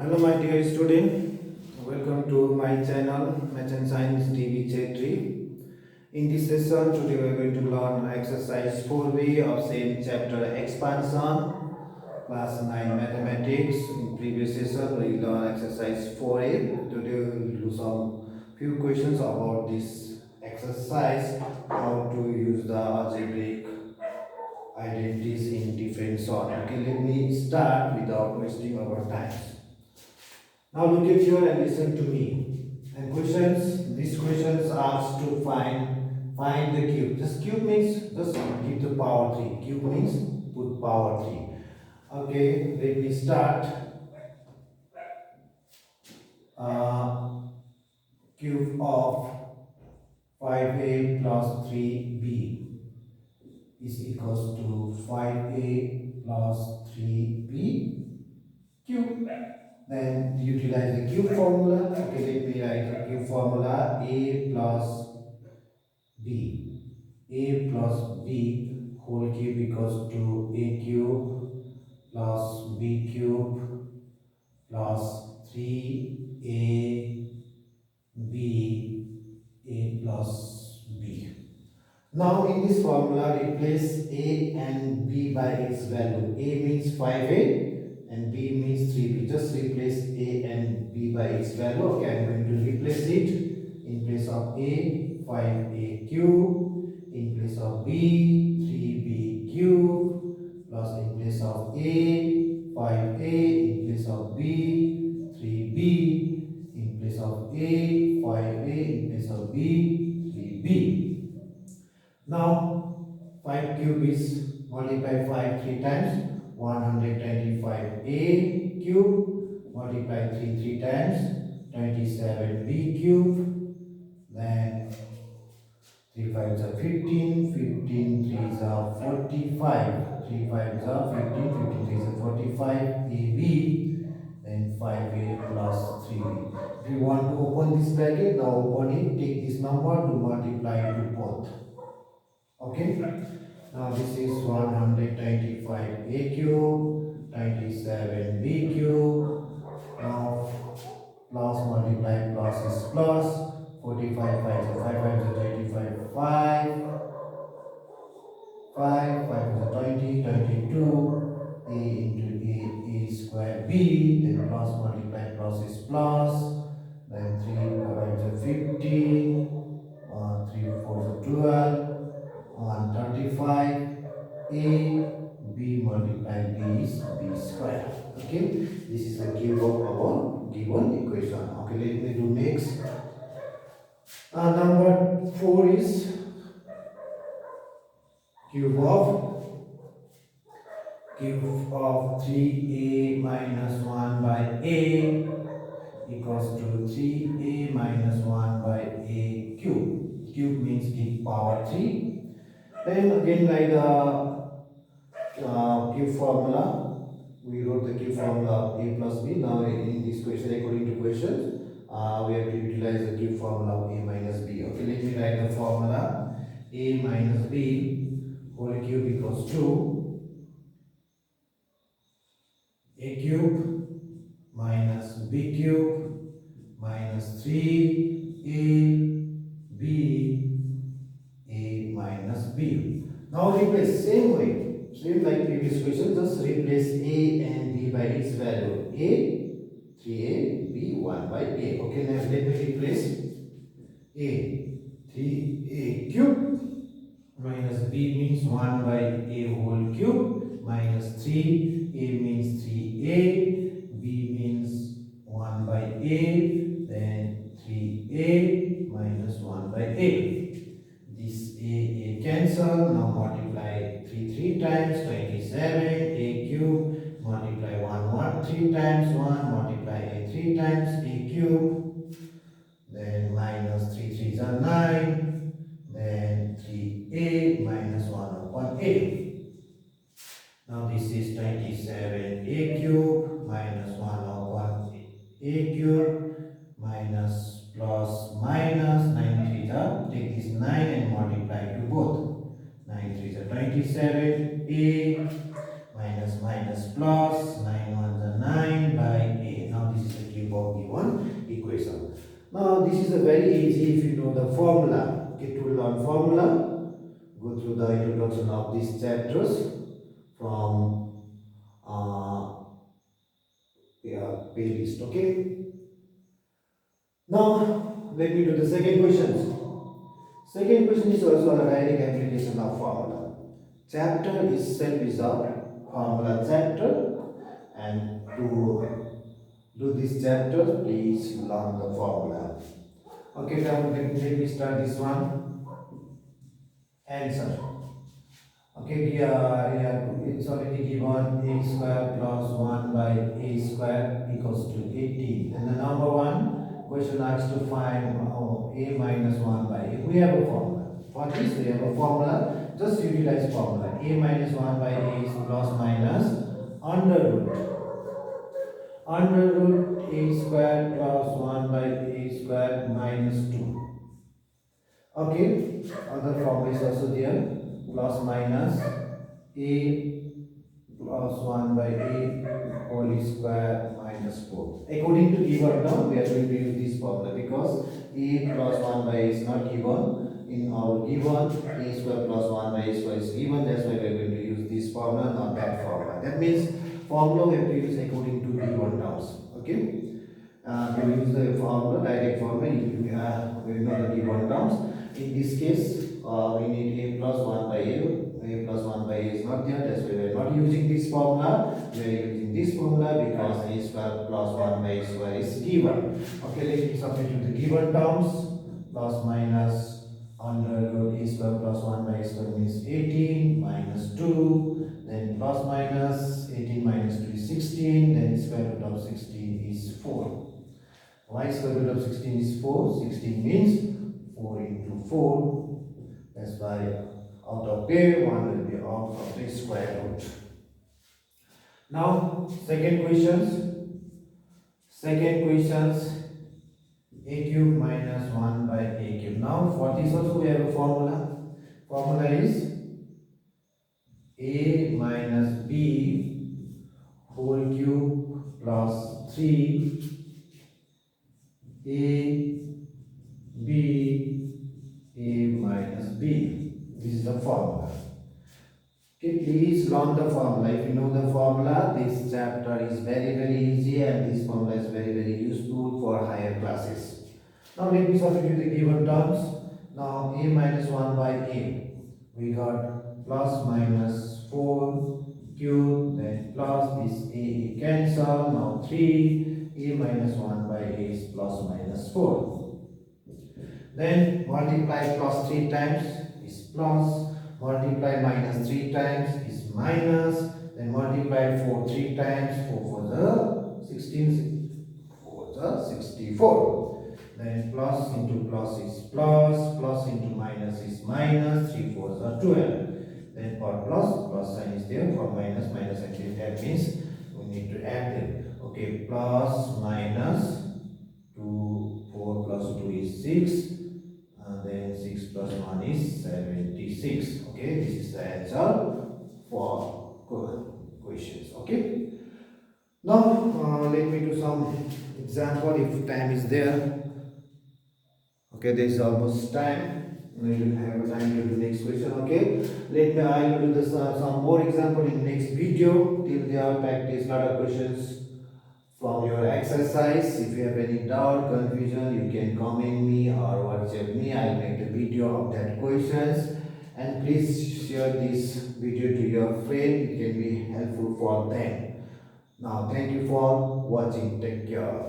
Hello my dear student, welcome to my channel Math and Science TV Chetri. In this session today we are going to learn exercise 4b of same chapter expansion class 9 mathematics. In previous session we learned exercise 4a. Today we will do some few questions about this exercise, how to use the algebraic identities in different sort. Okay, let me start without wasting our time. Now look at here and listen to me. And these questions ask to find the cube. This cube means just give the power 3. Cube means put power 3. Okay, let me start. Cube of 5a plus 3b is equals to 5a plus 3b cube. Then utilize the cube formula. Okay, let me write the cube formula. A plus b. A plus b whole cube equals to a cube plus b cube plus 3a plus b. Now in this formula replace a and b by its value. A means 5a and b means 3b. Just replace a and b by its value. Okay, I am going to replace it. In place of a, 5a cube. In place of b, 3b cube. Plus in place of a, 5a. In place of b, 3b. In place of a, 5a. In place of b, 3b. Now 5 cube is multiply 5 3 times, 125a cube, multiply 3 times, 27b cube, then 3 5s are 15, 15 3s are 45, 3 5s are 15, 15 3s are 45, ab, then 5a plus 3b. If you want to open this bracket, now open it, take this number to multiply to both. Okay, now this is 125a cube, 27b cube. Now plus multiply plus is plus. 45 5 is 5 5 is 25 5 5 5 is 20 22 a into a square b, then plus multiply plus is plus, then 3 5 is 50, 3 4 is 12, 135 a b multiplied b is b square. Okay, this is the cube of our given equation. Okay, let me do next. Number 4 is cube of 3a minus 1 by a equals to 3a minus 1 by a cube. Cube means give power 3. Then again write the cube formula. We wrote the cube formula of a plus b. Now in this question, according to questions, we have to utilize the cube formula of a minus b. Okay, let me write the formula. A minus b whole cube equals to a cube minus b cube minus 3a b a minus b. Now replace same like previous question, just replace a and b by its value. A 3a, b 1 by a. Okay, now let me replace a 3a cube minus b means 1 by a whole cube minus 3 a means 3a, b means 1 by a, then 3a minus 1 by a. This a cancel. Now multiply 3 times, 27 a cube, multiply 1 3 times, 1 multiply a 3 times a cube, then minus 3 3s are 9, then 3a minus 1 upon a. Now this is 27 a cube minus 1 upon a cube minus plus minus 9 3s are, take this 9 and multiply to both. 9 3s are 27 a minus minus plus 9 1s are 9 by a. Now this is the cube of given equation. Now this is a very easy if you know the formula. Okay, to learn formula, go through the introduction of these chapters from playlist. Okay. Now let me do the second question. Second question is also a direct application of formula. Chapter itself is a formula chapter, and to do this chapter, please learn the formula. Okay, now let me start this one. Answer. Okay, here it's already given a square plus 1 by a square equals to 18. And the number one question asks to find a minus 1 by a. We have a formula. For this, we have a formula. Just utilize formula. A minus 1 by a is plus minus under root. Under root a square plus 1 by a square minus 2. Okay, other formula is also there. Plus minus a plus 1 by a whole square minus 4. According to given term, we are going to use this formula because a plus 1 by a is not given. In our given, a square plus 1 by a square is given. That's why we are going to use this formula, not that formula. That means formula we have to use according to given terms. Okay. We use the formula, direct formula. We know the given terms. In this case, we need a plus 1 by a. A plus 1 by a is not there, that's why we are not using this formula. We are using this formula because a square plus 1 by a square is given. Okay, let me substitute the given terms. Plus minus under root a square plus 1 by a square means 18 minus 2. Then plus minus 18 minus 2 is 16. Then square root of 16 is 4. Why square root of 16 is 4? 16 means 4 into 4. That's why out of a 1 will be out of the square root. Now second questions. Second questions. A cube minus 1 by a cube. Now for this also we have a formula. Formula is a minus b whole cube plus 3 a b a minus b. This is the formula. Okay, please learn the formula. If you know the formula, this chapter is very easy, and this formula is very useful for higher classes. Now let me substitute the given terms. Now a minus 1 by a. We got plus minus 4 cube, then plus this a cancel. Now 3 a minus 1 by a is plus minus 4. Then multiply plus 3 times is plus, multiply minus 3 times is minus, then multiply 4 3 times, 4 for the 16, 4 the 64. Then plus into plus is plus, plus into minus is minus, 3 4 the 12. Then for plus sign is there, for minus actually that means we need to add them. Okay, plus minus 2, 4 plus 2 is 6. Then 6 plus 1 is 76. Okay, this is the answer for questions. Okay, now let me do some example if time is there. Okay, there is almost time. We will have time to do next question. Okay, I will do this some more example in next video. Till there, practice lot of questions from your exercise. If you have any doubt, confusion, you can comment me or WhatsApp me. I'll make the video of that questions. And please share this video to your friend. It can be helpful for them. Now, thank you for watching. Take care.